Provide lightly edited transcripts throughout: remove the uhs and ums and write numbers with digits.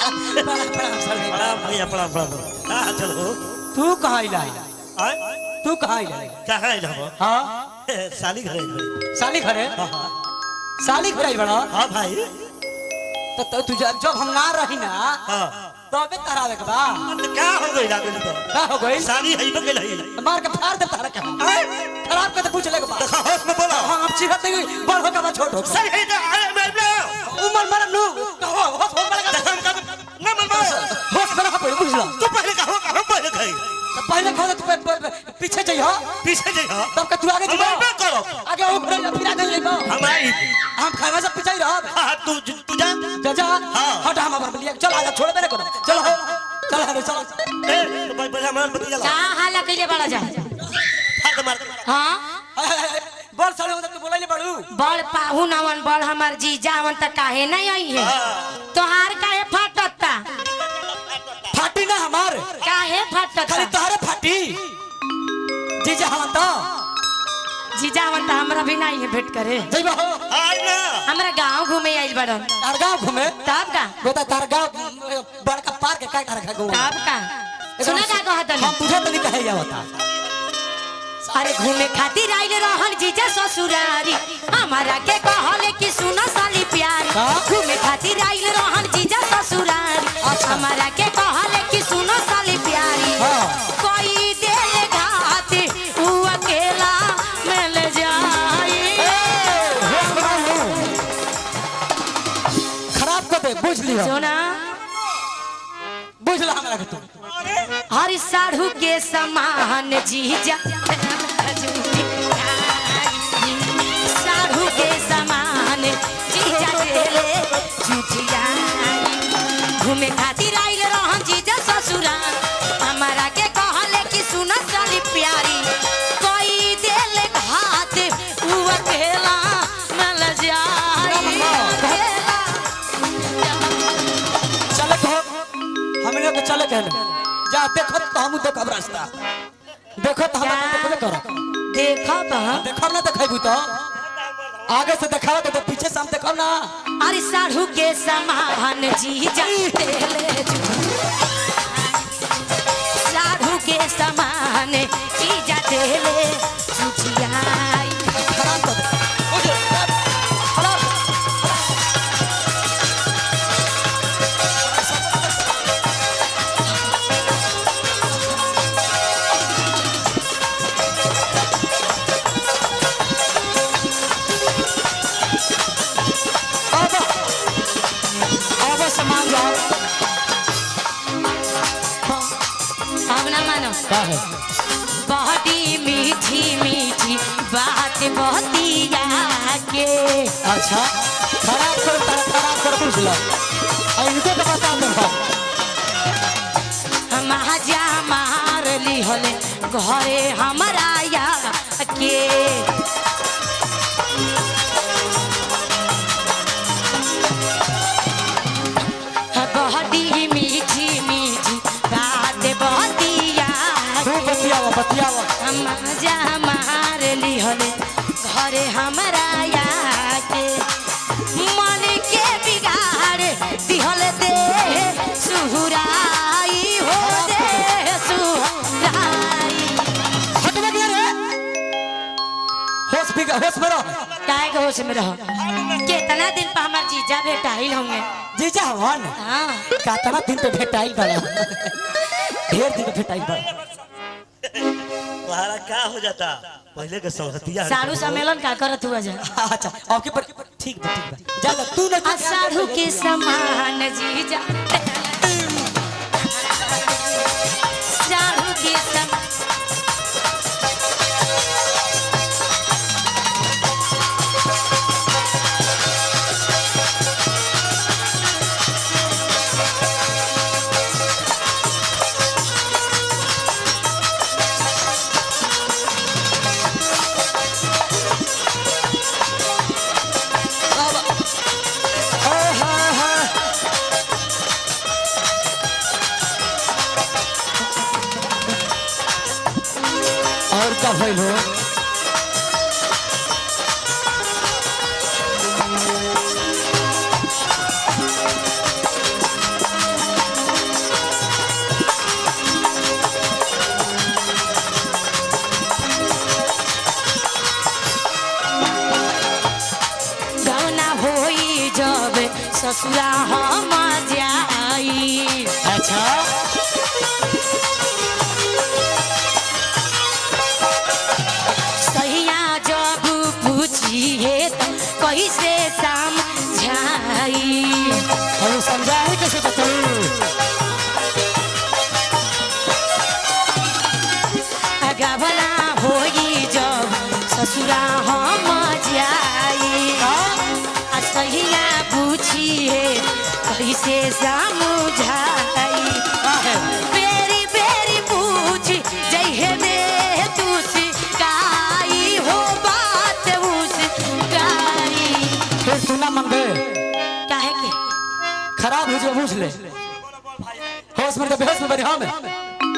प्रणाम भैया प्रणाम प्रणाम। हाँ चलो। तू कहाँ इला? तू कहाँ इला? कहाँ इला? हाँ साली घरे। साली घरे? साली घरे बड़ा? हाँ भाई। तो तू जब हम ना रही ना तबे करावे के बा। क्या हो गई लागल तो? का हो गई? साली है तो गेल है। मार के फाड़ दे तारा के। खराब के तो पूछ ले के बा। होश में बोलो। हां हम चिढ़त नहीं बड़ हो के बा छोट हो। सही है तो आए मैं लो। उमर मर नु होश हो बड़ा का ना मर मर। होश बड़ा का बुझ लो। तू पहले कहो कहो पहले कही। तो पहले खो तू पीछे जइहो। पीछे जइहो। तब के तू आगे जइहो। मैं करो। आगे ओ फिरा दे लेबो। हम आई। हम खाना सब पीछे ही रह। हां तू जा। जा हट हम अपन लिया चल आजा छोड़ मेरे को चल चल चल चल ए तो भाई पहले हमार बतिया ला। का हाला कइले बड़ा जा? फाड़ मार। हां बड़ साले उधर के बोलैले बड़ू। बड़ पाहु नवन बड़ हमर जीजावन त काहे नहीं आई है? तोहार काहे फाटता? फाटी ना हमार। काहे फाटता? खाली तोहरे फाटी। जीजा हम तो जीजावन त हमरा भी नहीं है भेंट करे। जइबो हो। आई ना। हमरा गांव घूमे आइल बड़न। तार गांव घूमे? तब का? गोता तार गांव बड़का पार्क का रखा गो। तब का? सुना का कहत हम बुझत नहीं कहे जावता। अरे घूमे खातिर आइल रहन जीजा ससुरारी हमारा के कहले कि सुनो साली प्यारी। घूमे खातिर आइल रहन जीजा ससुरारी हमारा के कहले कि सुनो साली प्यारी। कोई देले घात उ अकेला में ले जाई। खराब कर दे बुझ लियो। सुना बुझ ला हमरा के तू। हर साढ़ू के समान जीजा साढ़ू के समान जीजा देले झूठिया। घूमे खातिर आइल रहन जीजा ससुरा हमारा के कहले कि सुनो साली प्यारी। कोई देले घात उ अकेला मिल जाई। चले तो हमने के चले कहले जा देखो तो हम देखब रास्ता। देखो तो हम देखबे करो। देखब देखब ना देखैबू तो आगे से देखावा तो पीछे से हम देखब ना। अरे साढ़ू के समान जीजा देले साढ़ू के समान जीजा देले झूठिया। खराब कर दे बुझ खराब। सामान जाओ। अब ना मानो का है? बहुत ही मीठी मीठी बात बतिया के। अच्छा खराब कर बुझ लो। इनको तो बता दो महाजा मार ली होले घरे हमारा या के। बहुत ही मीठी मीठी बात बतिया बतियावा। मजा मार ली होले घरे हमारा या के। मन के बिगाड़ दिहले दे सुहुराई हो दे सुहुराई। हटवे के रे होश में रहो। काहे के होश में रहो? कितना दिन पर हमार जीजा भेटाइल होंगे। जीजा हवन हाँ कितना दिन पे भेटाइल बड़ा। ढेर दिन पे भेटाइल बड़ा। तुम्हारा क्या हो जाता पहले के संगतिया। सारू सम्मेलन का करत हुआ जा। अच्छा आपके पर ठीक बा जा तू ना सारू के समान जीजा सारू के समान। और का भइल हो? ससुरा हम जाई। अच्छा सैया जब पूछिए तो कैसे समझाई। हम समझाए कैसे तो तू गबला होई जब ससुरा हम जाई। सैया पूछिए कैसे समझाई। बेरी बेरी पूछ जइहे में तुसी काई हो बात उसकाई। फिर तू ना मंगे काहे के खराब हो जो पूछ ले होश में तो बेहोश में बनी हम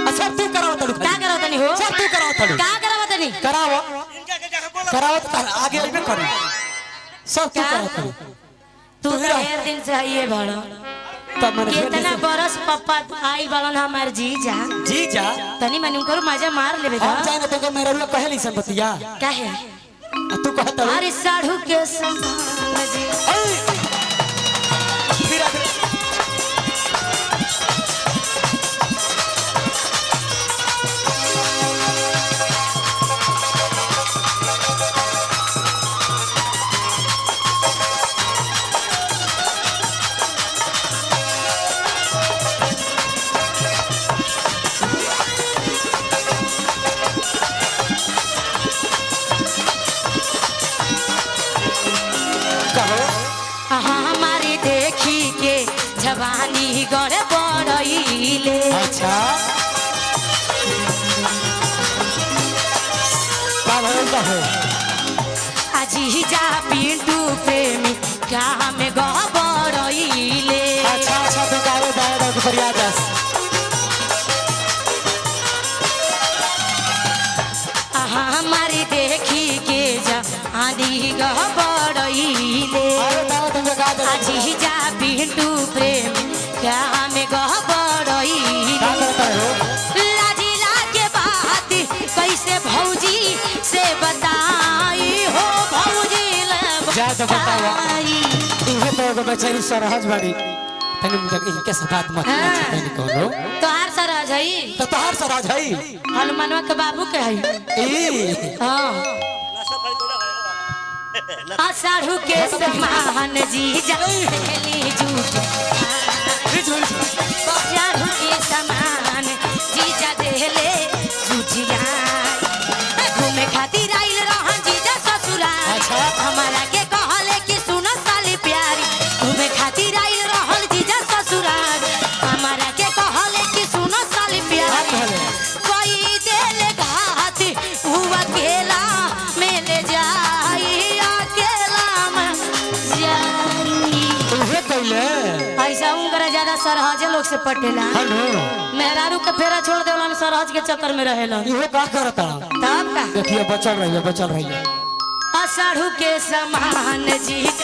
अच्छा तू कराओ तड़ू का कराओ तनी हो सब तू कराओ तड़ू का कराओ तनी कराओ इनका के जाके बोला कराओ तो आगे अइबे करू सब तू क्या? कराओ तड़ू तू तू तो ही रह। ढेर दिन से आइए बड़ा तब मैंने कितना बरस पप्पा आई बड़न हमार जीजा जी जा तनी मनी उनको मजा मार लेबे हम त जाने तो मेरा रुआ कहली संपतिया काहे तू कहत है अरे साढ़ू के समान जी फिर हमारी देखी के जवानी गड़े बड़इले। अच्छा कहो अजी जा पिंटू प्रेमी क्या में गड़इले। अच्छा अच्छा तो गावे दादा को फरियाद है हमारी देखी के जवानी गड़इले। अरे दादा तुमको गा दे अजी जा पिंटू प्रेमी क्या में गड़इले। क्या करता है हो लाजिला के बात कैसे भौजी से बताई हो भौजी ले जा तो बताओ। बताई। इहे तो एगो बेचारी सरहज बाड़ी तनी मुझे इनके से बात मत हाँ। तनी कहलो तोहार सरहज हई तो तोहार सरहज है हनुमानवा के बाबू के हई ई हाँ नशा भाई बोला है असाढ़ू के समान जीजा पहली झूठ असाढ़ू के समान जीजा देले झूठिया घूमे खातिर आइल रहन जीजा ससुराल। अच्छा। हमारा के कहले कि सुनो साली प्यारी घूमे खातिर आइल रहन जीजा ससुराल। हमारा के कहले कि सुनो साली प्यारी कहले? कोई देले घात हुआ अकेला में ले जाई अकेला में जाई। उहे कहले ऐसा उनकरा ज्यादा सरहजे लोग से पटेला हेलो मेहरारू के फेरा छोड़ देवला में सरहज के चक्कर में रहेला इहो का करता तब का देखिए बचल रहिए असाढ़ू के समान जीज